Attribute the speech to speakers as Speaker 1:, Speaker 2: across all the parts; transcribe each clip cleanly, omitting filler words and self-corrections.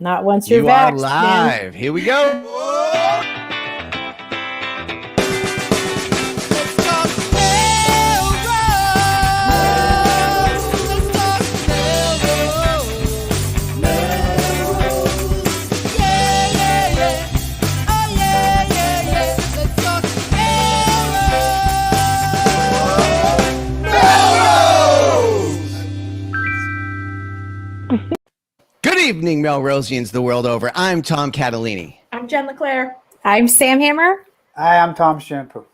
Speaker 1: Not once you're
Speaker 2: You are
Speaker 1: vaxxed,
Speaker 2: live.
Speaker 1: man.
Speaker 2: Here we go. Good evening, Melrosians the world over. I'm Tom Catalini.
Speaker 3: I'm Jen LeClaire.
Speaker 1: I'm Sam Hammer.
Speaker 4: Hi, I'm Tom Shampoo.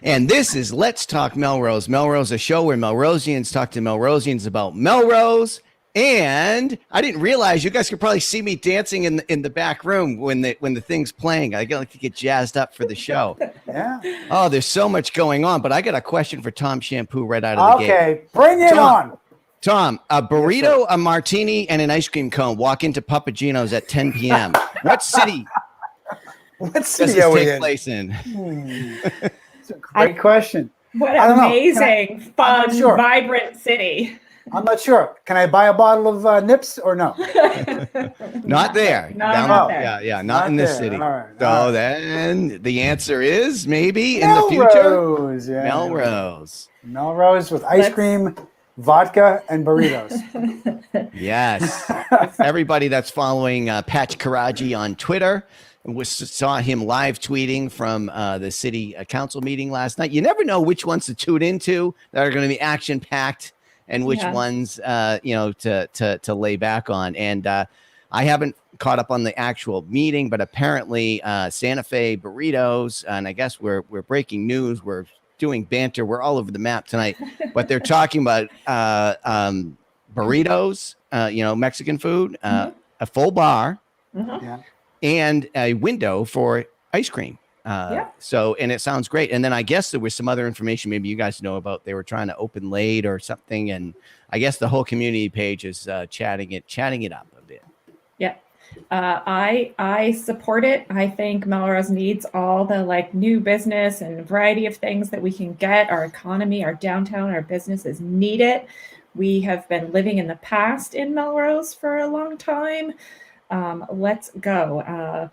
Speaker 2: And this is Let's Talk Melrose. Melrose, a show where Melrosians talk to Melrosians about Melrose. And I didn't realize you guys could probably see me dancing in the back room when the thing's playing. I like to get jazzed up for the show.
Speaker 4: Yeah.
Speaker 2: Oh, there's so much going on. But I got a question for Tom Shampoo right out of the gate.
Speaker 4: Okay, bring it on.
Speaker 2: Tom, a burrito,
Speaker 4: Yes,
Speaker 2: a martini, and an ice cream cone walk into Papagino's at 10 p.m. What city
Speaker 4: What
Speaker 2: does
Speaker 4: city
Speaker 2: this
Speaker 4: are we
Speaker 2: take
Speaker 4: in?
Speaker 2: place in?
Speaker 4: It's a great question.
Speaker 3: What
Speaker 4: I
Speaker 3: an
Speaker 4: don't know.
Speaker 3: amazing,
Speaker 4: I'm
Speaker 3: fun,
Speaker 4: not sure.
Speaker 3: vibrant city.
Speaker 4: I'm not sure. Can I buy a bottle of Nips or no?
Speaker 2: Not there.
Speaker 3: Not
Speaker 2: Down-
Speaker 3: there.
Speaker 2: Yeah, not in this
Speaker 4: there.
Speaker 2: city.
Speaker 4: All right,
Speaker 2: So
Speaker 4: all right.
Speaker 2: then the answer is maybe in the future,
Speaker 4: Melrose. Yeah.
Speaker 2: Melrose.
Speaker 4: Melrose with ice
Speaker 3: Let's-
Speaker 4: cream, vodka, and burritos.
Speaker 2: Yes. Everybody that's following Patch Karaji on Twitter saw him live tweeting from the city council meeting last night. You never know which ones to tune into that are going to be action packed and which ones to lay back on. And I haven't caught up on the actual meeting, but apparently Santa Fe Burritos, and I guess we're breaking news. We're doing banter. We're all over the map tonight, but they're talking about burritos, Mexican food, a full bar,
Speaker 4: Yeah.
Speaker 2: and a window for ice cream. So, and it sounds great. And then I guess there was some other information maybe you guys know about. They were trying to open late or something, and I guess the whole community page is chatting it up a bit.
Speaker 3: Yeah. I support it. I think Melrose needs all the new business and variety of things that we can get. Our economy, our downtown, our businesses need it. We have been living in the past in Melrose for a long time. Let's go.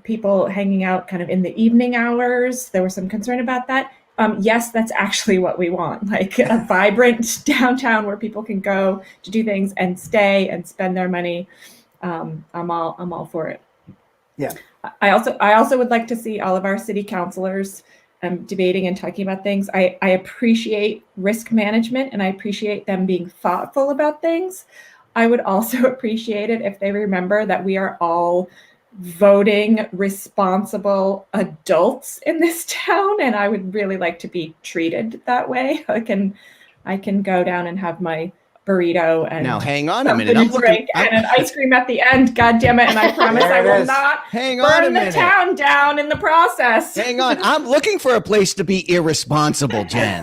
Speaker 3: People hanging out kind of in the evening hours. There was some concern about that. Yes, that's actually what we want, like a vibrant downtown where people can go to do things and stay and spend their money. I'm all for it.
Speaker 4: Yeah.
Speaker 3: I also would like to see all of our city councilors debating and talking about things. I appreciate risk management and I appreciate them being thoughtful about things. I would also appreciate it if they remember that we are all voting responsible adults in this town, and I would really like to be treated that way. I can go down and have my burrito and
Speaker 2: Now, hang on a minute.
Speaker 3: something to drink and an ice cream at the end. God damn it! And I promise
Speaker 4: There
Speaker 3: I
Speaker 4: it
Speaker 3: will
Speaker 4: is.
Speaker 3: not
Speaker 2: Hang on a
Speaker 3: burn the
Speaker 2: minute.
Speaker 3: town down in the process.
Speaker 2: Hang on. I'm looking for a place to be irresponsible, Jen.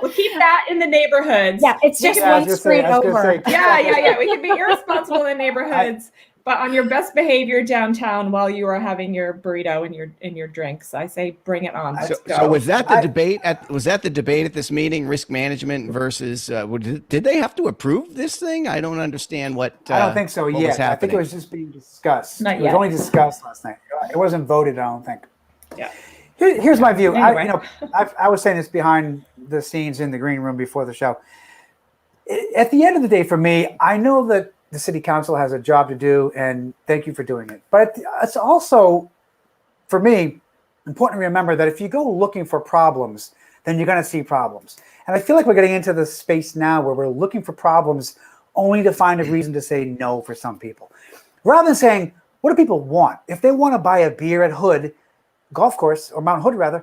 Speaker 3: We'll keep that in the neighborhoods.
Speaker 1: Yeah, it's just
Speaker 4: Yeah, I was
Speaker 1: one
Speaker 4: gonna
Speaker 1: street
Speaker 4: say- I was gonna
Speaker 1: over.
Speaker 4: say-
Speaker 3: Yeah. We can be irresponsible in neighborhoods, but on your best behavior downtown while you are having your burrito and your drinks. I say, bring it on. Let's go.
Speaker 2: So was that the debate at this meeting? Risk management versus did they have to approve this thing? I don't understand what.
Speaker 4: I don't think so
Speaker 2: what was
Speaker 4: yet. I think
Speaker 2: happening.
Speaker 4: it was just being discussed.
Speaker 3: Not
Speaker 4: It was
Speaker 3: yet.
Speaker 4: only discussed last night. It wasn't voted, I don't think.
Speaker 3: Yeah.
Speaker 4: Here's my view.
Speaker 3: Anyway.
Speaker 4: I was saying this behind the scenes in the green room before the show. At the end of the day, for me, I know that the city council has a job to do, and thank you for doing it. But it's also, for me, important to remember that if you go looking for problems, then you're going to see problems. And I feel like we're getting into this space now where we're looking for problems only to find a reason to say no for some people. Rather than saying, what do people want? If they want to buy a beer at Hood Golf Course, or Mount Hood rather,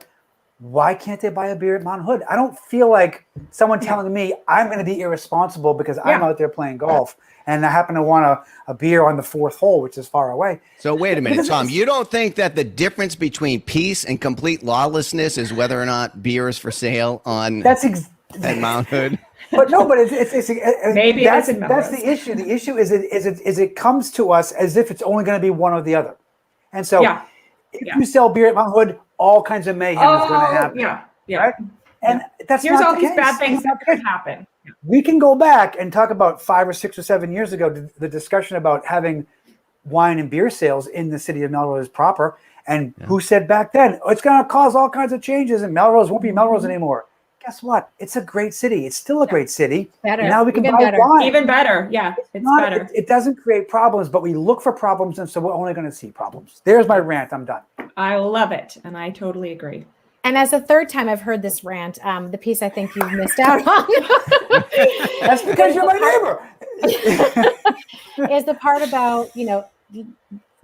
Speaker 4: why can't they buy a beer at Mount Hood? I don't feel like someone telling me I'm going to be irresponsible because I'm out there playing golf and I happen to want a beer on the fourth hole, which is far away.
Speaker 2: So wait a minute,
Speaker 4: Because
Speaker 2: Tom.
Speaker 4: it's-
Speaker 2: You don't think that the difference between peace and complete lawlessness is whether or not beer is for sale on
Speaker 4: That's
Speaker 2: at Mount Hood?
Speaker 4: But no, but it's
Speaker 3: Maybe
Speaker 4: that's,
Speaker 3: it is in
Speaker 4: that's
Speaker 3: Melrose.
Speaker 4: the issue. The issue is it comes to us as if it's only going to be one or the other. And so if you sell beer at Mount Hood, all kinds of mayhem is going to happen.
Speaker 3: Yeah.
Speaker 4: Right? And that's
Speaker 3: Here's
Speaker 4: not
Speaker 3: all
Speaker 4: the
Speaker 3: these
Speaker 4: case.
Speaker 3: bad things
Speaker 4: It's
Speaker 3: that
Speaker 4: not the
Speaker 3: could
Speaker 4: case.
Speaker 3: happen.
Speaker 4: We can go back and talk about 5 or 6 or 7 years ago, the discussion about having wine and beer sales in the city of Melrose proper. And who said back then, oh, it's going to cause all kinds of changes and Melrose won't be Melrose anymore. Guess what? It's a great city. It's still a great city.
Speaker 1: Better.
Speaker 4: And now we can
Speaker 1: Even
Speaker 4: buy
Speaker 1: better.
Speaker 4: wine.
Speaker 3: Even better. Yeah, it's better.
Speaker 4: It doesn't create problems, but we look for problems, and so we're only going to see problems. There's my rant. I'm done.
Speaker 3: I love it. And I totally agree.
Speaker 1: And as the third time I've heard this rant, the piece I think you've missed out on
Speaker 4: That's because you're my neighbor.
Speaker 1: is the part about,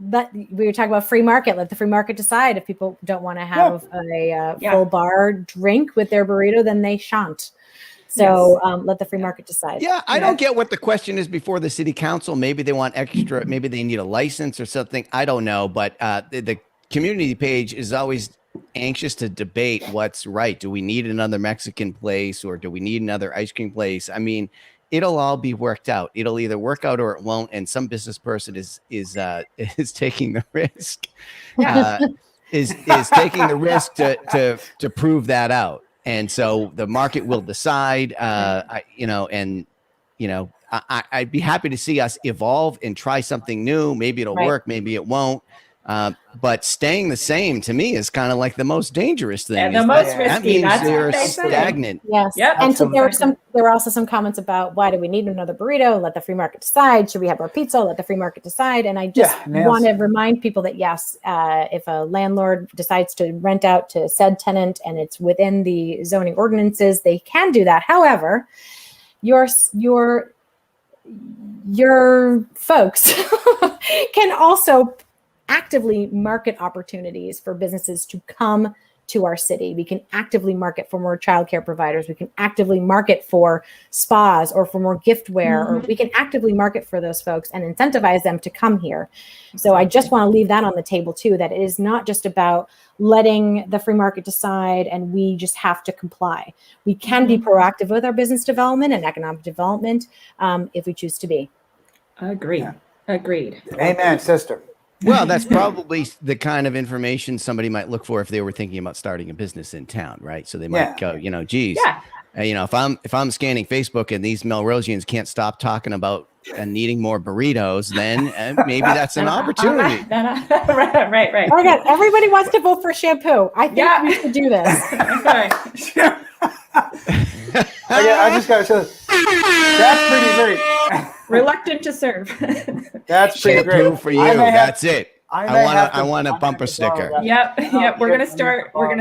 Speaker 1: but we were talking about free market. Let the free market decide. If people don't want to have a full bar drink with their burrito, then they shan't. So let the free market decide.
Speaker 2: Yeah, I don't get what the question is before the city council. Maybe they want extra, maybe they need a license or something. I don't know. But the community page is always anxious to debate what's right. Do we need another Mexican place or do we need another ice cream place? I mean, it'll all be worked out. It'll either work out or it won't. And some business person is taking the risk, is taking the risk to prove that out. And so the market will decide, I'd be happy to see us evolve and try something new. Maybe it'll work, maybe it won't. But staying the same to me is kind of like the most dangerous thing.
Speaker 3: And the most risky.
Speaker 2: That means
Speaker 3: That's
Speaker 2: they're
Speaker 3: what they say.
Speaker 2: stagnant.
Speaker 1: Yes.
Speaker 3: Yep.
Speaker 1: And so there were also some comments about why do we need another burrito? Let the free market decide. Should we have more pizza? Let the free market decide. And I just want to remind people that yes, if a landlord decides to rent out to said tenant and it's within the zoning ordinances, they can do that. However, your folks can also actively market opportunities for businesses to come to our city. We can actively market for more childcare providers. We can actively market for spas or for more giftware, or we can actively market for those folks and incentivize them to come here. So I just want to leave that on the table too, that it is not just about letting the free market decide and we just have to comply. We can be proactive with our business development and economic development if we choose to be.
Speaker 3: Agreed.
Speaker 4: Yeah.
Speaker 3: Agreed.
Speaker 4: Amen, sister.
Speaker 2: Well, that's probably the kind of information somebody might look for if they were thinking about starting a business in town, right? So they might go, geez, if I'm scanning Facebook and these Melrosians can't stop talking about needing more burritos, then maybe that's an opportunity.
Speaker 3: Right.
Speaker 1: Oh my God, everybody wants to vote for shampoo. I think we should do this.
Speaker 4: I just got to show this. That's pretty great.
Speaker 3: Reluctant to serve.
Speaker 4: That's pretty
Speaker 2: Shampoo
Speaker 4: great
Speaker 2: for you. That's it. I want a bumper sticker.
Speaker 3: Yep. We're gonna start on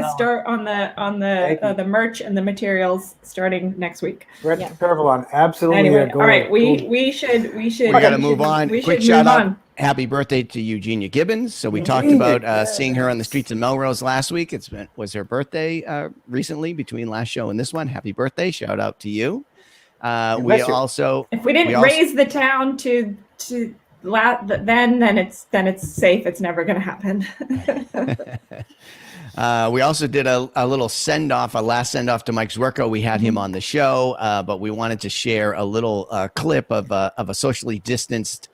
Speaker 3: the merch and the materials starting next week.
Speaker 4: Red Purple on absolutely.
Speaker 3: Anyway, all right. We should.
Speaker 2: We got to move on. Quick shout out. Happy birthday to Eugenia Gibbons. So we talked about seeing her on the streets of Melrose last week. Was her birthday recently between last show and this one. Happy birthday. Shout out to you. We also,
Speaker 3: if we didn't raise the town to then it's safe. It's never going to happen.
Speaker 2: We also did a little send-off, a last send-off to Mike Zwerko. We had him on the show, but we wanted to share a little clip of a socially distanced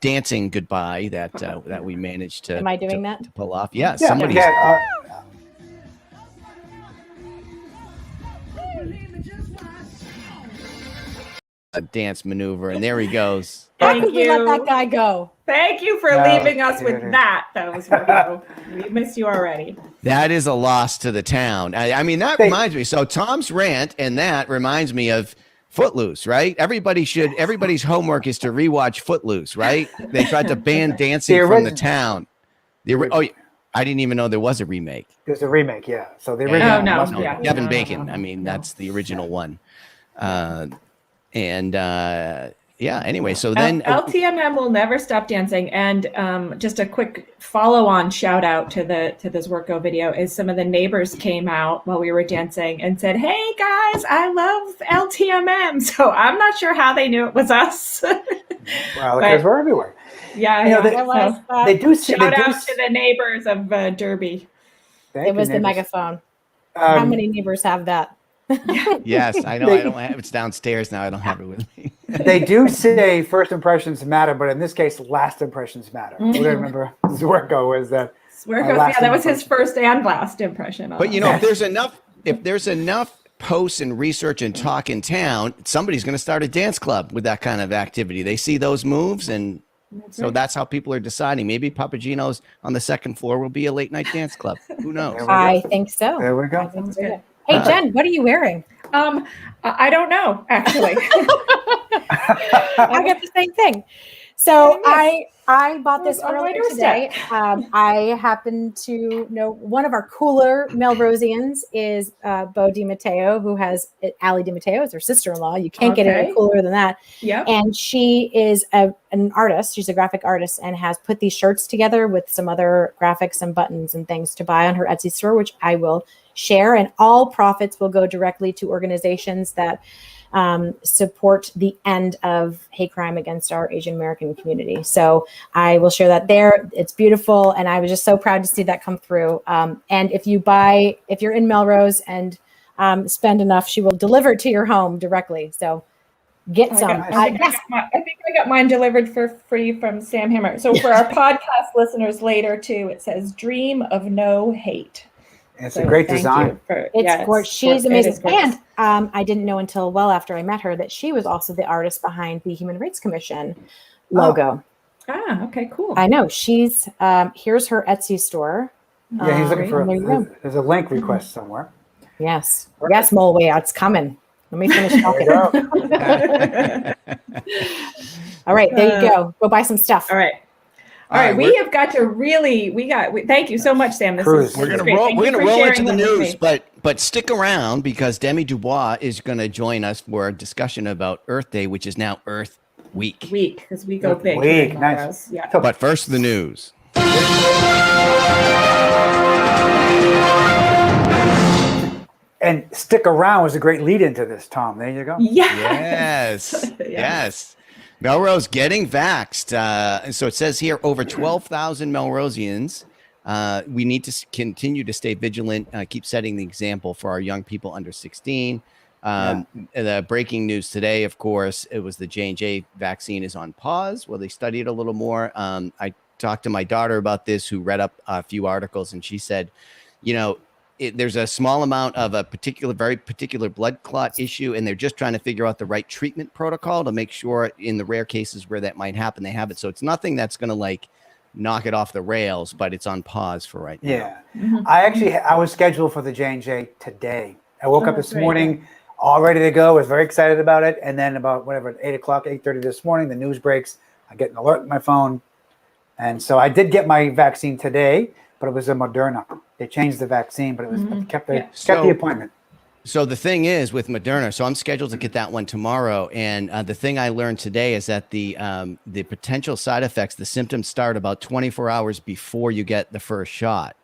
Speaker 2: dancing goodbye that we managed to.
Speaker 1: Am I doing that?
Speaker 2: To pull off? Yeah, somebody's. A dance maneuver, and there he goes.
Speaker 1: How could we let that guy go?
Speaker 3: Thank you for leaving us with that. That was Virgo. We missed you already.
Speaker 2: That is a loss to the town. I mean, that reminds me. So Tom's rant and that reminds me of Footloose, right? Everybody's homework is to rewatch Footloose, right? They tried to ban dancing from the town. I didn't even know there was a remake.
Speaker 4: There's a remake, yeah. So the original.
Speaker 2: Kevin Bacon. I mean, that's the original one. Anyway, so then
Speaker 3: LTMM will never stop dancing. And just a quick follow-on shout out to this Zwerko video is some of the neighbors came out while we were dancing and said, "Hey guys, I love LTMM." So I'm not sure how they knew it was us.
Speaker 4: Well, because we're everywhere.
Speaker 3: Yeah,
Speaker 4: they do
Speaker 3: shout out to the neighbors of Derby.
Speaker 1: It was the megaphone. How many neighbors have that?
Speaker 2: Yes, I know. I don't have it's downstairs now. I don't have it with me.
Speaker 4: They do say first impressions matter, but in this case, last impressions matter. We're gonna remember Zwerko was that.
Speaker 3: Zwerko, that was his first and last impression.
Speaker 2: But if there's enough posts and research and talk in town, somebody's going to start a dance club with that kind of activity. They see those moves, and that's how people are deciding. Maybe Papagino's on the second floor will be a late night dance club. Who knows?
Speaker 1: I think so.
Speaker 4: There we go.
Speaker 1: I think so, yeah. Hey, Jen, what are you wearing?
Speaker 3: I don't know, actually.
Speaker 1: I got the same thing. So I bought this
Speaker 3: On my
Speaker 1: earlier
Speaker 3: doorstep.
Speaker 1: today. I happen to know one of our cooler Melrosians is Bo DiMatteo, who has Allie DiMatteo as her sister-in-law. You can't get any
Speaker 3: Okay.
Speaker 1: cooler than that.
Speaker 3: Yep.
Speaker 1: And she is an artist. She's a graphic artist and has put these shirts together with some other graphics and buttons and things to buy on her Etsy store, which I will share. And all profits will go directly to organizations that support the end of hate crime against our Asian American community. So I will share that there. It's beautiful. And I was just so proud to see that come through. And if you're in Melrose and spend enough, she will deliver it to your home directly. So get some.
Speaker 3: I think I got mine delivered for free from Sam Hammer. So for our podcast listeners later too, it says "Dream of No Hate."
Speaker 4: It's a great
Speaker 3: thank
Speaker 4: design.
Speaker 3: you for-
Speaker 1: It's
Speaker 3: yeah,
Speaker 1: gorgeous. She's
Speaker 3: it
Speaker 1: amazing.
Speaker 3: is gorgeous.
Speaker 1: And I didn't know until well after I met her that she was also the artist behind the Human Rights Commission logo.
Speaker 3: Okay, cool.
Speaker 1: I know. She's here's her Etsy store.
Speaker 4: Yeah, he's looking for
Speaker 1: there you go.
Speaker 4: there's a link request somewhere.
Speaker 1: Yes. Yes, Mulway, it's coming. Let me finish talking.
Speaker 4: There
Speaker 1: All right, there you go. Go buy some stuff.
Speaker 3: All right. All right, we have got to really. Thank you so much, Sam. This
Speaker 4: Cruise.
Speaker 3: is
Speaker 2: We're gonna
Speaker 3: great.
Speaker 2: roll.
Speaker 3: Thank
Speaker 2: We're
Speaker 3: you
Speaker 2: gonna
Speaker 3: for
Speaker 2: roll
Speaker 3: sharing
Speaker 2: into the
Speaker 3: that with
Speaker 2: news,
Speaker 3: me.
Speaker 2: but stick around because Demi Dubois is going to join us for a discussion about Earth Day, which is now Earth Week.
Speaker 3: Because we go big.
Speaker 4: Week,
Speaker 3: here in
Speaker 4: nice.
Speaker 3: Melrose. Yeah.
Speaker 2: But first, the news.
Speaker 4: And stick around was a great lead into this, Tom. There you go.
Speaker 2: Yes.
Speaker 3: Yeah.
Speaker 2: Yes. Melrose getting vaxxed. So it says here over 12,000 Melrosians. We need to continue to stay vigilant, keep setting the example for our young people under 16. The breaking news today, of course, it was the J&J vaccine is on pause. Well, they studied a little more. I talked to my daughter about this, who read up a few articles, and she said, there's a small amount of a very particular blood clot issue, and they're just trying to figure out the right treatment protocol to make sure in the rare cases where that might happen, they have it. So it's nothing that's going to knock it off the rails, but it's on pause for right now.
Speaker 4: Yeah.
Speaker 3: Mhm.
Speaker 4: I was scheduled for the J&J today. I woke up this
Speaker 3: great.
Speaker 4: morning, all ready to go. Was very excited about it. And then about 8:30 this morning, the news breaks. I get an alert on my phone. And so I did get my vaccine today, but it was a Moderna. They changed the vaccine, but it was kept the appointment.
Speaker 2: So the thing is with Moderna, so I'm scheduled to get that one tomorrow. And the thing I learned today is that the potential side effects, the symptoms start about 24 hours before you get the first shot.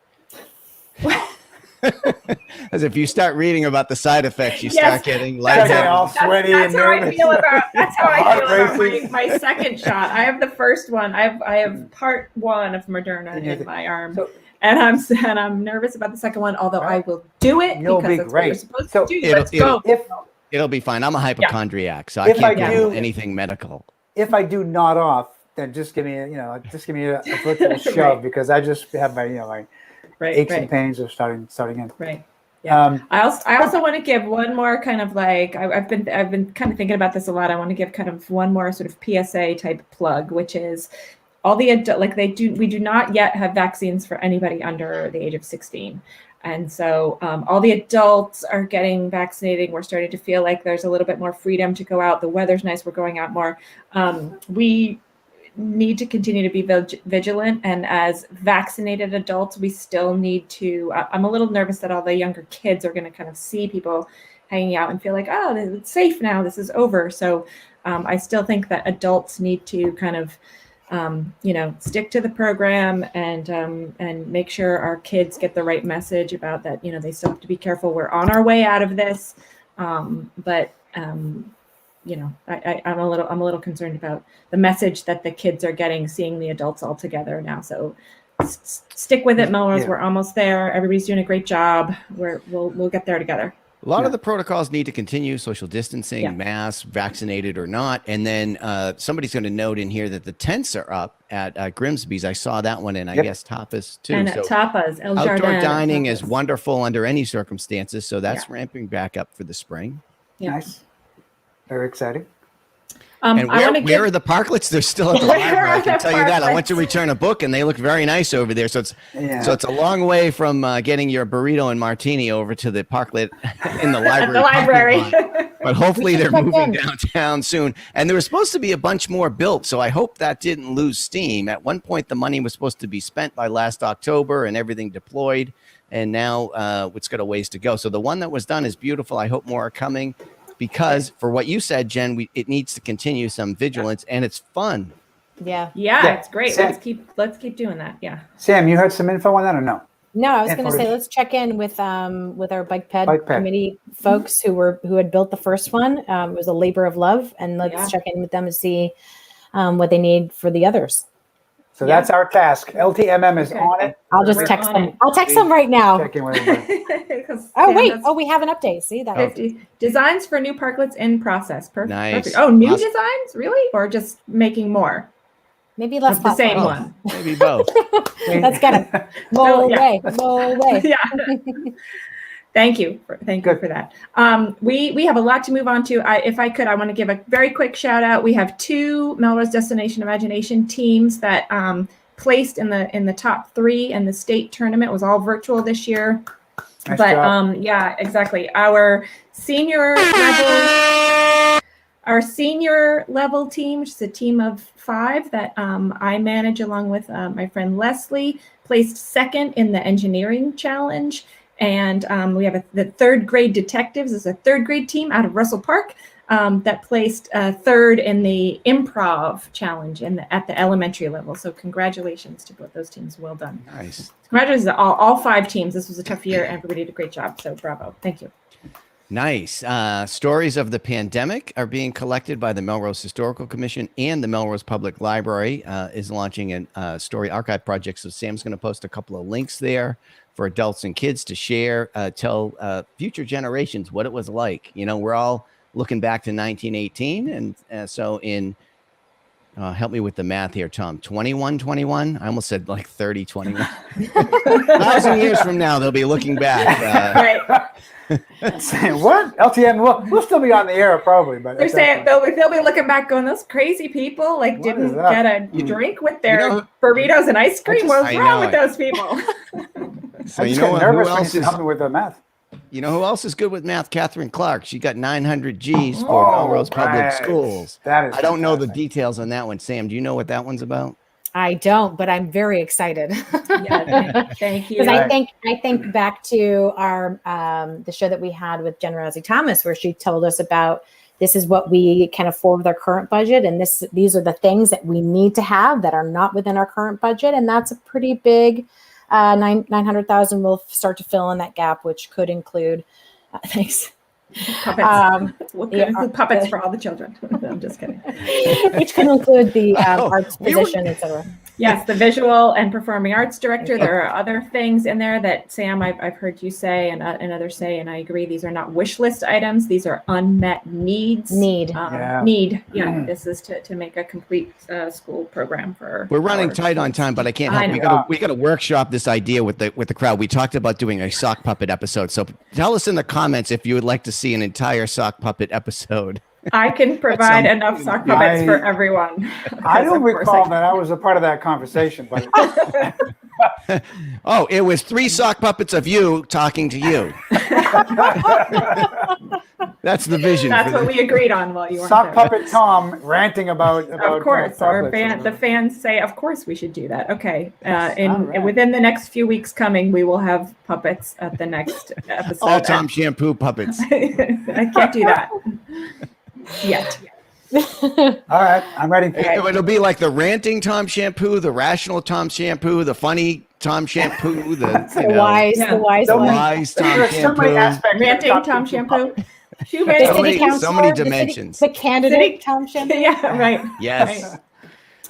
Speaker 2: As if you start reading about the side effects, you start getting lightheaded.
Speaker 4: all sweaty
Speaker 3: That's
Speaker 4: and
Speaker 3: how I
Speaker 4: nervous.
Speaker 3: feel about. That's how I
Speaker 4: Heart
Speaker 3: feel about
Speaker 4: racing.
Speaker 3: my second shot. I have the first one. I have part one of Moderna in my arm,
Speaker 4: So-
Speaker 3: and I'm nervous about the second one. Although I will do it
Speaker 4: You'll
Speaker 3: because
Speaker 4: be
Speaker 3: that's what you're
Speaker 4: great.
Speaker 3: supposed
Speaker 4: So
Speaker 3: to do.
Speaker 2: it'll-
Speaker 3: Let's go.
Speaker 2: It'll be fine. I'm a hypochondriac, so I
Speaker 4: If
Speaker 2: can't
Speaker 4: I
Speaker 2: do
Speaker 4: do-
Speaker 2: anything medical.
Speaker 4: If I do nod off, then just give me a virtual shove
Speaker 3: Right.
Speaker 4: because I just have my my
Speaker 3: Right,
Speaker 4: aches
Speaker 3: right,
Speaker 4: and pains are starting in.
Speaker 3: right. Yeah.
Speaker 4: Um,
Speaker 3: I also want to give one more kind of I've been kind of thinking about this a lot. I want to give kind of one more sort of PSA type plug, which is all the we do not yet have vaccines for anybody under the age of 16. And so all the adults are getting vaccinated. We're starting to feel like there's a little bit more freedom to go out. The weather's nice. We're going out more. We need to continue to be vigilant, and as vaccinated adults we still need to I'm a little nervous that all the younger kids are going to kind of see people hanging out and feel like, oh, it's safe now, this is over. So I still think that adults need to kind of stick to the program and make sure our kids get the right message about that. They still have to be careful. We're on our way out of this, but I'm a little concerned about the message that the kids are getting, seeing the adults all together now. So stick with it, Melrose.
Speaker 4: Yeah.
Speaker 3: We're almost there. Everybody's doing a great job. We'll get there together.
Speaker 2: A lot of the protocols need to continue: social distancing, masks, vaccinated or not. And then somebody's going to note in here that the tents are up at Grimsby's. I saw that one, and I guess Tapas too.
Speaker 3: And at Tapas, El
Speaker 2: outdoor
Speaker 3: Jardin,
Speaker 2: dining
Speaker 3: Tapas.
Speaker 2: is wonderful under any circumstances. So that's ramping back up for the spring.
Speaker 4: Nice. Very exciting.
Speaker 2: And where are the Parklets? They're still at the library. I can tell you that. I went to return a book, and they look very nice over there. So it's a long way from getting your burrito and martini over to the Parklet in the library.
Speaker 3: The library.
Speaker 2: But hopefully they're moving downtown soon. And there was supposed to be a bunch more built, so I hope that didn't lose steam. At one point, the money was supposed to be spent by last October and everything deployed, and now it's got a ways to go. So the one that was done is beautiful. I hope more are coming. Because for what you said, Jen, it needs to continue some vigilance, and it's fun.
Speaker 3: Yeah, it's great.
Speaker 4: Sam,
Speaker 3: let's keep doing that. Yeah.
Speaker 4: Sam, you had some info on that or no?
Speaker 1: No, I was going to say let's check in with our bike ped committee folks who had built the first one. It was a labor of love, and let's check in with them to see what they need for the others.
Speaker 4: So that's our task. LTMM is on it.
Speaker 1: I'll just text them. I'll text them right now.
Speaker 4: Check in with everybody.
Speaker 1: We have an update. See that?
Speaker 3: 50 designs for new parklets in process. Perfect.
Speaker 2: Nice.
Speaker 3: Perfect. Oh, new designs? Really? Or just making more?
Speaker 1: Maybe less
Speaker 3: the same one.
Speaker 2: Maybe both.
Speaker 1: Let's get it. No way.
Speaker 3: Yeah. Thank you for that. We have a lot to move on to. If I could, I want to give a very quick shout out. We have 2 Melrose Destination Imagination teams that placed in the top 3 in the state tournament. It was all virtual this year.
Speaker 4: Nice job.
Speaker 3: Yeah, exactly. Our senior level team, which is a team of 5 that I manage along with my friend Leslie, placed 2nd in the engineering challenge. And we have the 3rd grade detectives is a 3rd grade team out of Russell Park that placed 3rd in the improv challenge at the elementary level. So congratulations to both those teams. Well done.
Speaker 2: Nice.
Speaker 3: Congratulations to all 5 teams. This was a tough year. Everybody did a great job. So bravo. Thank you.
Speaker 2: Nice. Stories of the pandemic are being collected by the Melrose Historical Commission, and the Melrose Public Library is launching a story archive project. So Sam's going to post a couple of links there for adults and kids to share, tell future generations what it was like. You know, we're all looking back to 1918. And so in, help me with the math here, Tom, 2121? I almost said like 3021. 1,000 years from now, they'll be looking back.
Speaker 3: Right.
Speaker 4: Saying what? LTM, we'll still be on the air probably, but
Speaker 3: they're saying they'll be looking back going, those crazy people didn't get a drink with their burritos and ice cream. What's wrong with those people?
Speaker 2: So
Speaker 4: I just get nervous when you help me with the math.
Speaker 2: You know who else is good with math? Catherine Clark. She got 900 G's for Melrose Public Schools.
Speaker 4: I
Speaker 2: don't know the details on that one. Sam, do you know what that one's about?
Speaker 1: I don't, but I'm very excited.
Speaker 3: Thank you.
Speaker 1: Because I think back to our the show that we had with Jen Rousey Thomas, where she told us about this is what we can afford with our current budget, and these are the things that we need to have that are not within our current budget, and that's a pretty big 900,000 will start to fill in that gap, which could include thanks.
Speaker 3: Puppets. Puppets for all the children. I'm just kidding.
Speaker 1: Which can include the arts position, etc.
Speaker 3: Yes, the visual and performing arts director. There are other things in there that, Sam, I've heard you say and others say, and I agree. These are not wish list items. These are unmet needs.
Speaker 1: Need.
Speaker 3: Yeah. This is to make a complete school program for.
Speaker 2: We're running tight on time, but I can't help. We got to workshop this idea with the crowd. We talked about doing a sock puppet episode. So tell us in the comments if you would like to see an entire sock puppet episode.
Speaker 3: I can provide enough sock puppets for everyone.
Speaker 4: I don't recall that I was a part of that conversation, but
Speaker 2: oh, it was 3 sock puppets of you talking to you. That's the vision.
Speaker 3: That's what we agreed on while you were
Speaker 4: sock puppet Tom ranting about.
Speaker 3: Of course, the fans say, of course we should do that. Okay, within the next few weeks coming, we will have puppets at the next episode.
Speaker 2: All Tom Shampoo puppets.
Speaker 3: I can't do that yet.
Speaker 4: All right, I'm ready.
Speaker 2: It'll be like the ranting Tom Shampoo, the rational Tom Shampoo, the funny Tom Shampoo, the wise Tom Shampoo,
Speaker 3: ranting Tom Shampoo.
Speaker 2: So many dimensions.
Speaker 1: The candidate Tom Shampoo.
Speaker 3: Yeah, right.
Speaker 2: Yes.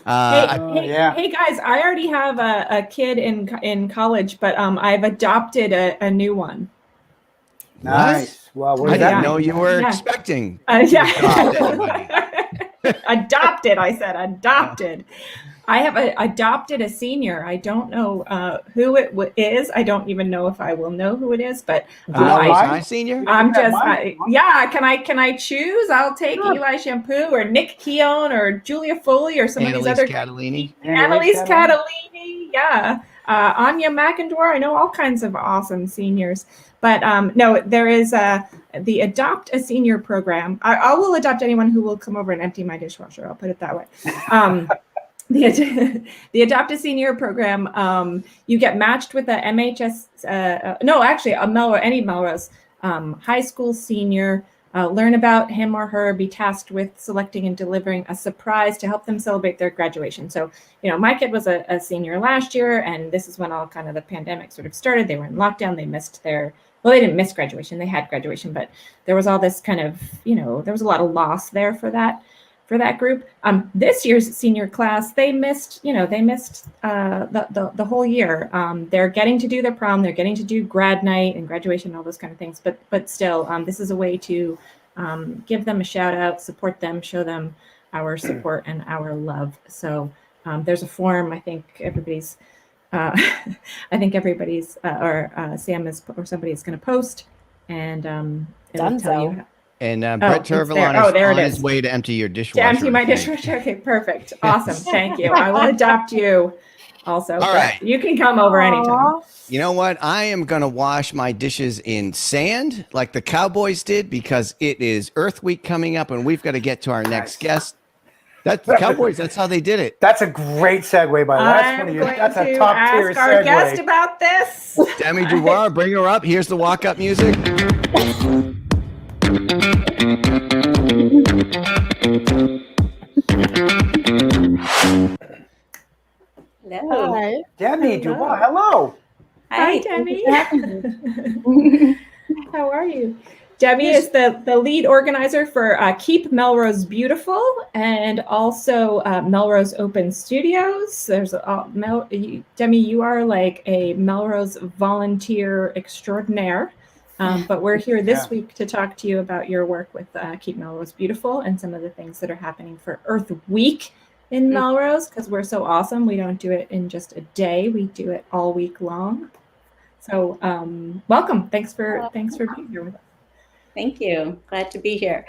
Speaker 3: Right. Hey guys, I already have a kid in college, but I've adopted a new one.
Speaker 4: Nice. Wow, what
Speaker 2: I
Speaker 4: does that
Speaker 2: didn't
Speaker 4: mean?
Speaker 2: know you were
Speaker 3: Yeah.
Speaker 2: expecting.
Speaker 3: Yeah. Adopted. I said adopted. I have adopted a senior. I don't know who it is. I don't even know if I will know who it is, but
Speaker 4: Do you know
Speaker 2: Melrose
Speaker 4: mine?
Speaker 2: High Senior?
Speaker 3: I'm
Speaker 4: Yeah,
Speaker 3: just,
Speaker 4: mine.
Speaker 3: yeah. Can I choose? I'll take Eli Shampoo or Nick Keown or Julia Foley or some of
Speaker 2: Annalise
Speaker 3: these other.
Speaker 2: Catalini.
Speaker 3: Annalise Catalini. Yeah. Anya McIndore. I know all kinds of awesome seniors. But no, there is the Adopt a Senior program. I will adopt anyone who will come over and empty my dishwasher. I'll put it that way. The Adopt a Senior program, you get matched with a MHS, no, actually a Melrose, any Melrose high school senior, learn about him or her, be tasked with selecting and delivering a surprise to help them celebrate their graduation. So, you know, my kid was a senior last year, and this is when all kind of the pandemic sort of started. They were in lockdown. They missed well, they didn't miss graduation. They had graduation, but there was all this kind of, you know, there was a lot of loss there for that group. This year's senior class, they missed the whole year. They're getting to do their prom, they're getting to do grad night and graduation, all those kind of things. But still, this is a way to give them a shout out, support them, show them our support and our love. So there's a form. I think everybody's or Sam is or somebody is going to post, and it'll tell you.
Speaker 2: And Brett Turvalon is on his way to empty your dishwasher.
Speaker 3: To empty my dishwasher. Okay, perfect. Awesome. Thank you. I will adopt you also.
Speaker 2: All right.
Speaker 3: You can come over anytime.
Speaker 2: You know what? I am going to wash my dishes in sand like the Cowboys did because it is Earth Week coming up and we've got to get to our next guest. That's the Cowboys. That's how they did it.
Speaker 4: That's a great segue, by the way. That's a top tier
Speaker 3: segue. Our guest about this.
Speaker 2: Demi Dubois, bring her up. Here's the walk up music.
Speaker 5: Hello.
Speaker 1: Hi.
Speaker 4: Demi Dubois, hello.
Speaker 3: Hi, Demi. How are you? Demi is the lead organizer for Keep Melrose Beautiful and also Melrose Open Studios. There's Demi, you are like a Melrose volunteer extraordinaire. But we're here this week to talk to you about your work with Keep Melrose Beautiful and some of the things that are happening for Earth Week in Melrose, because we're so awesome. We don't do it in just a day. We do it all week long. So welcome. Thanks for being here with us.
Speaker 5: Thank you. Glad to be here.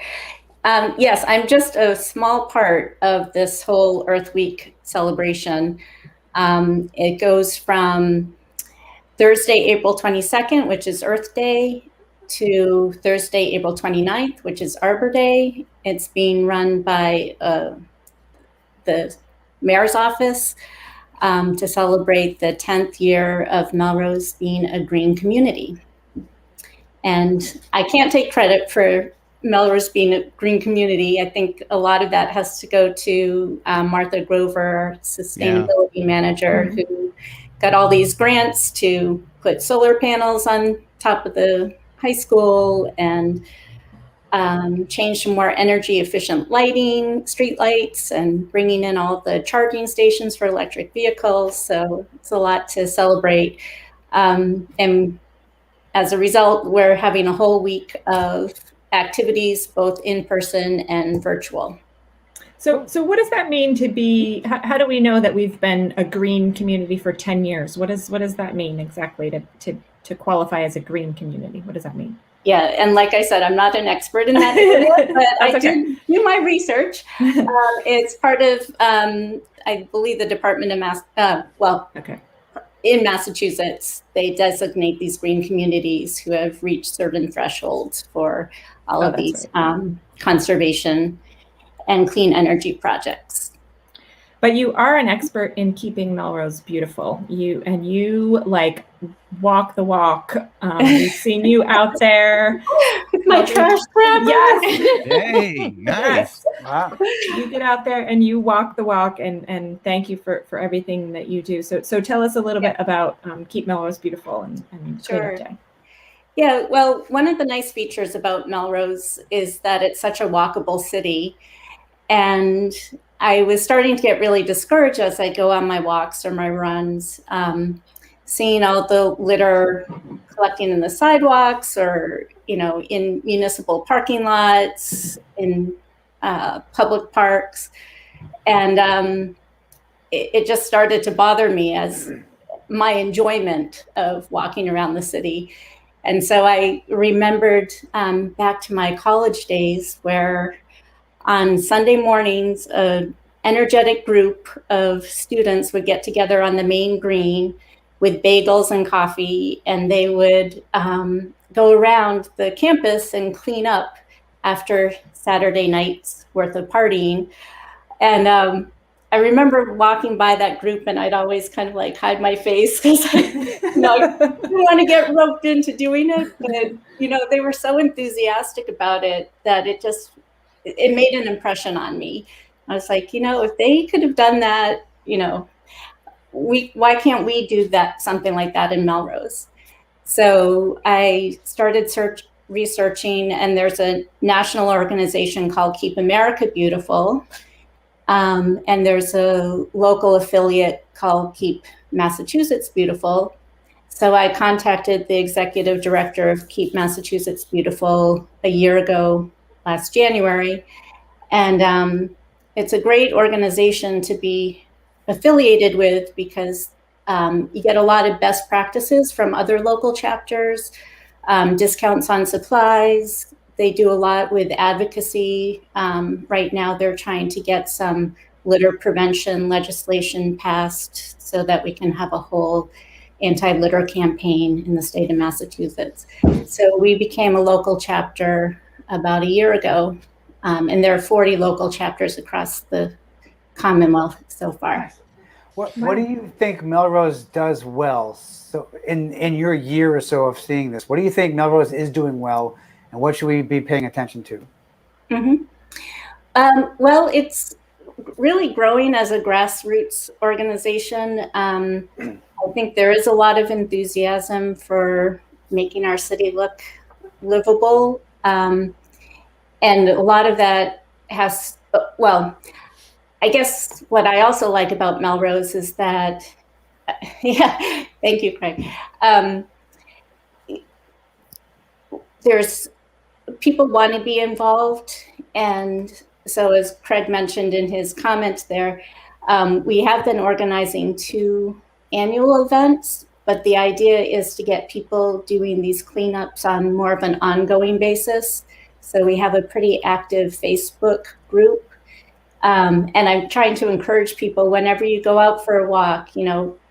Speaker 5: Yes, I'm just a small part of this whole Earth Week celebration. It goes from Thursday, April 22nd, which is Earth Day, to Thursday, April 29th, which is Arbor Day. It's being run by the mayor's office to celebrate the 10th year of Melrose being a green community. And I can't take credit for Melrose being a green community. I think a lot of that has to go to Martha Grover, our sustainability manager, who got all these grants to put solar panels on top of the high school and change to more energy efficient lighting, street lights, and bringing in all the charging stations for electric vehicles. So it's a lot to celebrate. And as a result, we're having a whole week of activities, both in person and virtual.
Speaker 3: So what does that mean to be, how do we know that we've been a green community for 10 years? What does that mean exactly to qualify as a green community? What does that mean?
Speaker 5: Yeah, and like I said, I'm not an expert in that area, but I did do my research. It's part of, I believe, the Department of in Massachusetts, they designate these green communities who have reached certain thresholds for all of these conservation and clean energy projects.
Speaker 3: But you are an expert in keeping Melrose beautiful. You like walk the walk. We've seen you out there
Speaker 5: with my trash grabber.
Speaker 3: Yes.
Speaker 2: Hey, nice.
Speaker 4: Wow.
Speaker 3: You get out there and you walk the walk, and thank you for everything that you do. So tell us a little bit about Keep Melrose Beautiful and Cleanup Day.
Speaker 5: Yeah, well, one of the nice features about Melrose is that it's such a walkable city. And I was starting to get really discouraged as I go on my walks or my runs, seeing all the litter collecting in the sidewalks or, in municipal parking lots, in public parks. And it just started to bother me as my enjoyment of walking around the city. And so I remembered back to my college days where on Sunday mornings, an energetic group of students would get together on the main green with bagels and coffee, and they would go around the campus and clean up after Saturday night's worth of partying. And I remember walking by that group, and I'd always kind of like hide my face because I didn't want to get roped into doing it. But they were so enthusiastic about it that it made an impression on me. I was like, if they could have done that, why can't we do something like that in Melrose? So I started researching, and there's a national organization called Keep America Beautiful. And there's a local affiliate called Keep Massachusetts Beautiful. So I contacted the executive director of Keep Massachusetts Beautiful a year ago, last January. And it's a great organization to be affiliated with because you get a lot of best practices from other local chapters, discounts on supplies. They do a lot with advocacy. Right now, they're trying to get some litter prevention legislation passed so that we can have a whole anti-litter campaign in the state of Massachusetts. So we became a local chapter about a year ago, and there are 40 local chapters across the Commonwealth so far.
Speaker 4: What do you think Melrose does well? So in your year or so of seeing this, what do you think Melrose is doing well, and what should we be paying attention to?
Speaker 5: Mm-hmm. Well, it's really growing as a grassroots organization. I think there is a lot of enthusiasm for making our city look livable. And a lot of that I guess what I also like about Melrose is that, thank you, Craig. There's people want to be involved. And so as Craig mentioned in his comment there, we have been organizing 2 annual events, but the idea is to get people doing these cleanups on more of an ongoing basis. So we have a pretty active Facebook group. And I'm trying to encourage people, whenever you go out for a walk,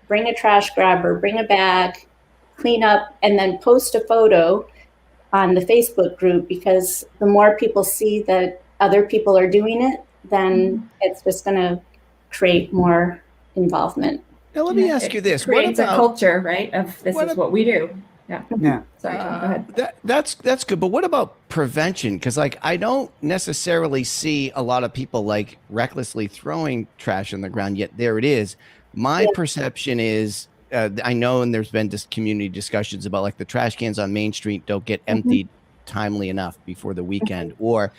Speaker 5: bring a trash grabber, bring a bag, clean up, and then post a photo on the Facebook group, because the more people see that other people are doing it, then it's just going to create more involvement.
Speaker 2: Now, let me ask you this.
Speaker 3: It creates a culture, right, of this is what we do.
Speaker 4: Yeah.
Speaker 3: Sorry, Tom, go ahead.
Speaker 2: That's good. But what about prevention? Because I don't necessarily see a lot of people recklessly throwing trash on the ground, yet there it is. My perception is, I know, and there's been community discussions about the trash cans on Main Street don't get emptied timely enough before the weekend, or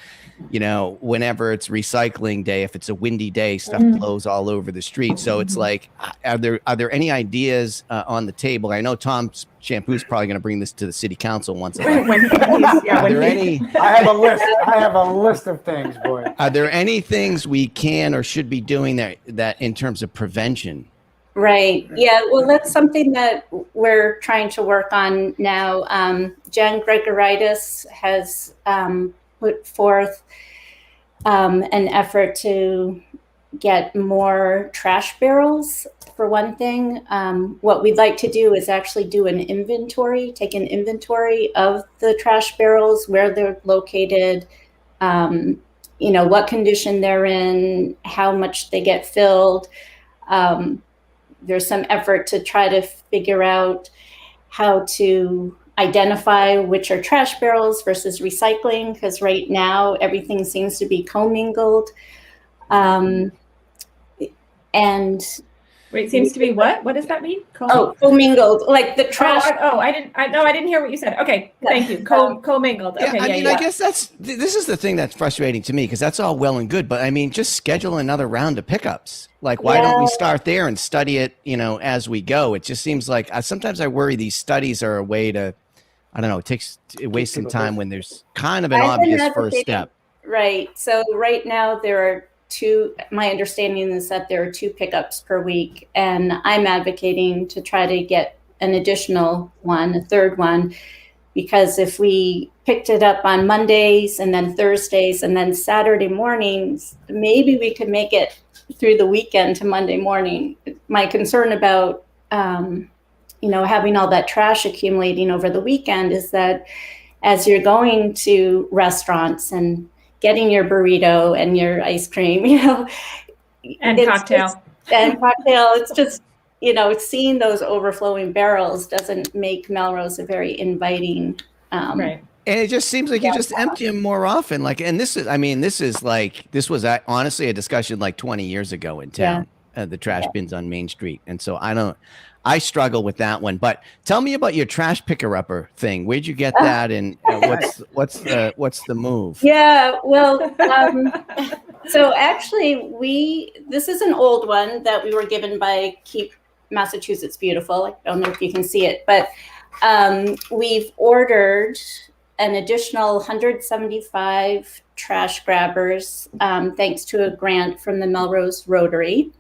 Speaker 2: whenever it's recycling day, if it's a windy day, stuff blows all over the street. So it's are there any ideas on the table? I know Tom's Shampoo is probably going to bring this to the city council once. Are there any?
Speaker 4: I have a list. I have a list of things, boy.
Speaker 2: Are there any things we can or should be doing that in terms of prevention?
Speaker 5: Right. Yeah. Well, that's something that we're trying to work on now. Jen Gregoritis has put forth an effort to get more trash barrels, for one thing. What we'd like to do is actually do an inventory, take an inventory of the trash barrels, where they're located, what condition they're in, how much they get filled. There's some effort to try to figure out how to identify which are trash barrels versus recycling, because right now everything seems to be commingled. And
Speaker 3: Wait, seems to be what? What does that mean?
Speaker 5: Commingled, like the trash.
Speaker 3: I didn't hear what you said. Okay, thank you. Commingled. Okay,
Speaker 2: I guess this is the thing that's frustrating to me, because that's all well and good, but I mean, just schedule another round of pickups. Like, why don't we start there and study it, as we go? It just seems like sometimes I worry these studies are a way to, I don't know, it wastes some time when there's kind of an obvious first step.
Speaker 5: Right. So right now there are my understanding is that there are 2 pickups per week, and I'm advocating to try to get an additional one, a third one, because if we picked it up on Mondays and then Thursdays and then Saturday mornings, maybe we could make it through the weekend to Monday morning. My concern about, having all that trash accumulating over the weekend is that as you're going to restaurants and getting your burrito and your ice cream,
Speaker 3: and cocktail.
Speaker 5: It's just, seeing those overflowing barrels doesn't make Melrose a very inviting.
Speaker 3: Right.
Speaker 2: And it just seems like you just empty them more often. Like, and this was honestly a discussion like 20 years ago in town, the trash bins on Main Street. And so I struggle with that one. But tell me about your trash picker-upper thing. Where'd you get that, and what's the move?
Speaker 5: Yeah, well, so actually this is an old one that we were given by Keep Massachusetts Beautiful. I don't know if you can see it, but we've ordered an additional 175 trash grabbers, thanks to a grant from the Melrose Rotary,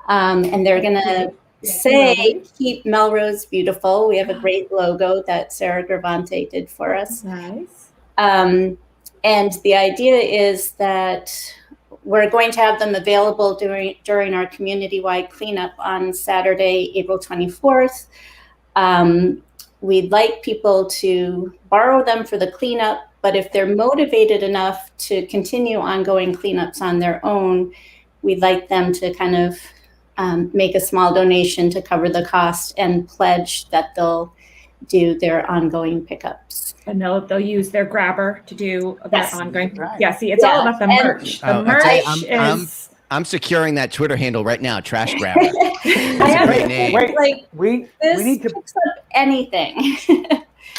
Speaker 5: and they're gonna say Keep Melrose Beautiful. We have a great logo that Sarah Gravante did for us.
Speaker 3: Nice.
Speaker 5: And the idea is that we're going to have them available during our community-wide cleanup on Saturday, April 24th. We'd like people to borrow them for the cleanup, but if they're motivated enough to continue ongoing cleanups on their own, we'd like them to kind of make a small donation to cover the cost and pledge that they'll do their ongoing pickups.
Speaker 3: And they'll use their grabber to do their ongoing.
Speaker 4: Right.
Speaker 3: Yeah, see, it's all about the merch. The merch is.
Speaker 2: I'm securing that Twitter handle right now, Trash Grabber. That's a great name.
Speaker 4: Wait, we need to
Speaker 5: picks up anything.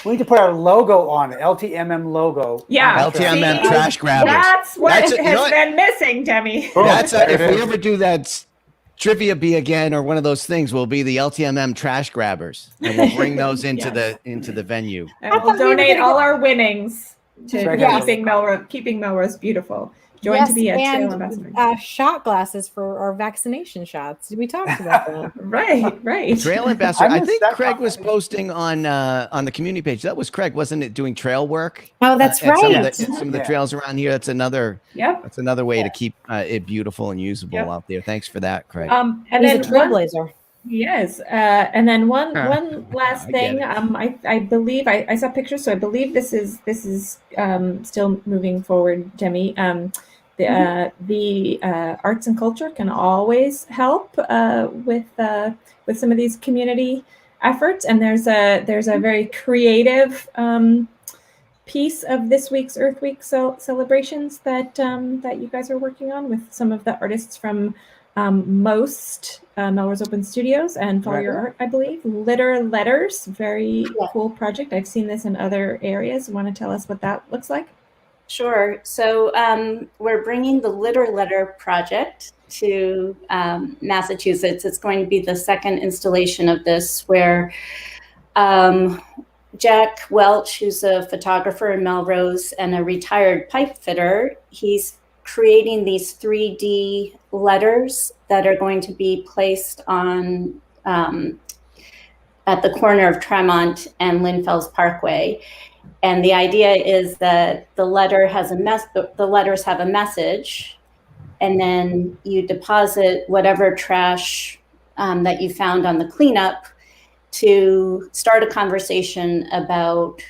Speaker 4: We need to put our logo on it, LTMM logo.
Speaker 3: Yeah,
Speaker 2: LTMM Trash Grabbers.
Speaker 3: That's what has been missing, Demi.
Speaker 2: If we ever do that Trivia Bee again or one of those things, will be the LTMM Trash Grabbers, and we'll bring those into the venue.
Speaker 3: And we'll donate all our winnings to keeping Melrose beautiful. Join to be a trail ambassador.
Speaker 1: Shot glasses for our vaccination shots. We talked about that.
Speaker 3: Right.
Speaker 2: Trail ambassador. I think Craig was posting on the community page. That was Craig, wasn't it? Doing trail work.
Speaker 1: Oh, that's right.
Speaker 2: Some of the trails around here. That's another.
Speaker 3: Yep.
Speaker 2: That's another way to keep it beautiful and usable out there. Thanks for that, Craig.
Speaker 3: And
Speaker 1: he's
Speaker 3: then
Speaker 1: a trailblazer.
Speaker 3: Yes, and then one last thing. I believe I saw pictures, so I believe this is still moving forward, Demi. The arts and culture can always help with some of these community efforts, and there's a very creative piece of this week's Earth Week celebrations that you guys are working on with some of the artists from most Melrose Open Studios and Follow Your Art, I believe. Litter Letters, very cool project. I've seen this in other areas. Want to tell us what that looks like?
Speaker 5: Sure. So we're bringing the Litter Letter project to Massachusetts. It's going to be the second installation of this, where Jack Welch, who's a photographer in Melrose and a retired pipe fitter, he's creating these 3D letters that are going to be placed on at the corner of Tremont and Linfells Parkway. And the idea is that the letters have a message, and then you deposit whatever trash that you found on the cleanup to start a conversation about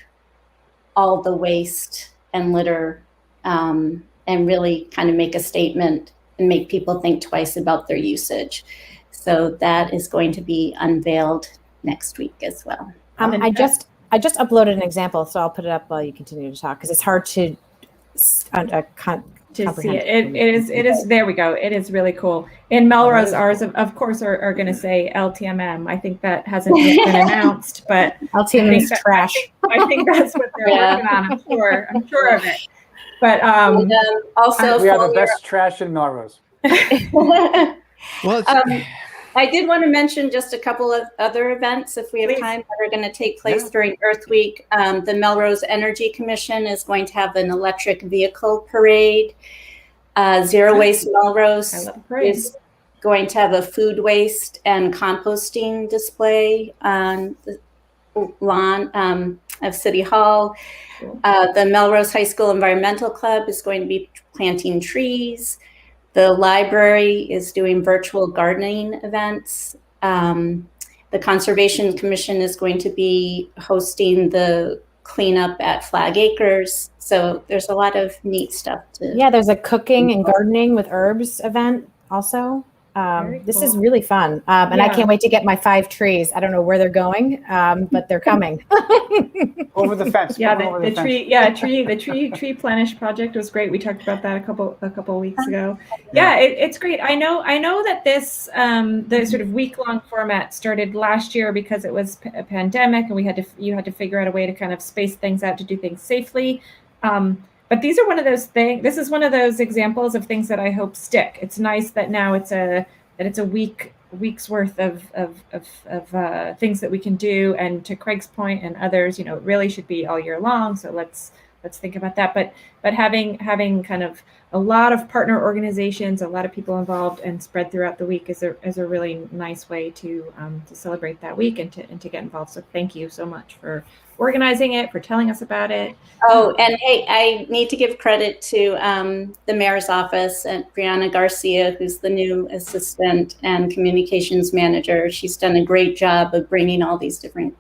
Speaker 5: all the waste and litter, and really kind of make a statement and make people think twice about their usage. So that is going to be unveiled next week as well.
Speaker 1: I just uploaded an example, so I'll put it up while you continue to talk, because it's hard to
Speaker 3: to see it. It is. There we go. It is really cool. In Melrose, ours of course are going to say LTMM. I think that hasn't yet been announced, but
Speaker 1: LTM is trash.
Speaker 3: I think that's what they're working on. I'm sure of it. But
Speaker 5: also,
Speaker 4: we are the best trash in Melrose.
Speaker 2: Well,
Speaker 5: I did want to mention just a couple of other events, if we have time, that are going to take place during Earth Week. The Melrose Energy Commission is going to have an electric vehicle parade. Zero Waste Melrose is going to have a food waste and composting display on the lawn of City Hall. The Melrose High School Environmental Club is going to be planting trees. The library is doing virtual gardening events. The Conservation Commission is going to be hosting the cleanup at Flag Acres. So there's a lot of neat stuff to.
Speaker 1: Yeah, there's a cooking and gardening with herbs event also. This is really fun. And I can't wait to get my 5 trees. I don't know where they're going, but they're coming.
Speaker 4: Over the fence.
Speaker 3: Yeah, the tree planish project was great. We talked about that a couple weeks ago. Yeah, it's great. I know that this the sort of week-long format started last year because it was a pandemic, and you had to figure out a way to kind of space things out to do things safely. But these are one of those things. This is one of those examples of things that I hope stick. It's nice that now it's a week's worth of things that we can do. And to Craig's point and others, it really should be all year long. So let's think about that. But having kind of a lot of partner organizations, a lot of people involved, and spread throughout the week is a really nice way to celebrate that week and to get involved. So thank you so much for organizing it, for telling us about it.
Speaker 5: Oh, and hey, I need to give credit to the mayor's office and Brianna Garcia, who's the new assistant and communications manager. She's done a great job of bringing all these different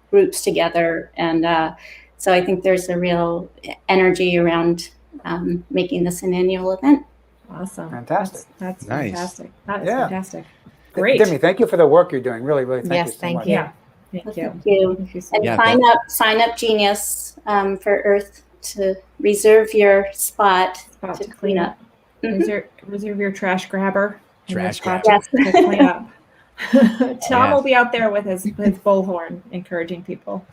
Speaker 5: groups together. And so I think there's a real energy around making this an annual event.
Speaker 3: Awesome.
Speaker 4: Fantastic.
Speaker 3: That's
Speaker 2: nice.
Speaker 3: Fantastic. That is fantastic.
Speaker 4: Great. Demi, thank you for the work you're doing. Really, thank you so much.
Speaker 3: Yeah. Thank you.
Speaker 5: Thank you.
Speaker 3: Thank you so
Speaker 5: And
Speaker 3: much.
Speaker 5: sign up Genius for Earth to reserve your spot to clean up.
Speaker 3: Reserve your trash grabber.
Speaker 2: Trash
Speaker 3: spot
Speaker 2: grabber.
Speaker 3: to clean up. Tom will be out there with his bullhorn encouraging people.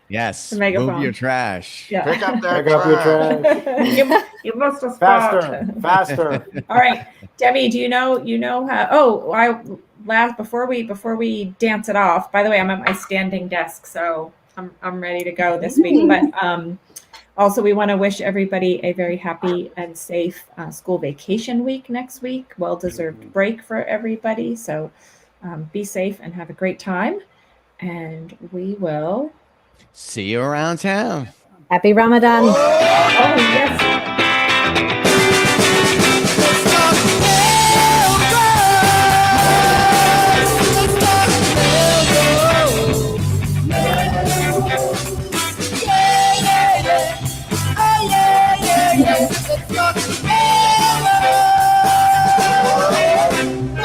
Speaker 2: Yes.
Speaker 3: Megaphone.
Speaker 2: Move your trash.
Speaker 3: Yeah.
Speaker 6: Pick up that
Speaker 4: Pick up your trash.
Speaker 3: you must have spot.
Speaker 4: Faster.
Speaker 3: All right, Debbie, do you know how? Oh, before we dance it off. By the way, I'm at my standing desk, so I'm ready to go this week. But also, we want to wish everybody a very happy and safe school vacation week next week. Well-deserved break for everybody. So be safe and have a great time. And we will
Speaker 2: See you around town.
Speaker 1: Happy Ramadan.
Speaker 3: Oh, yes.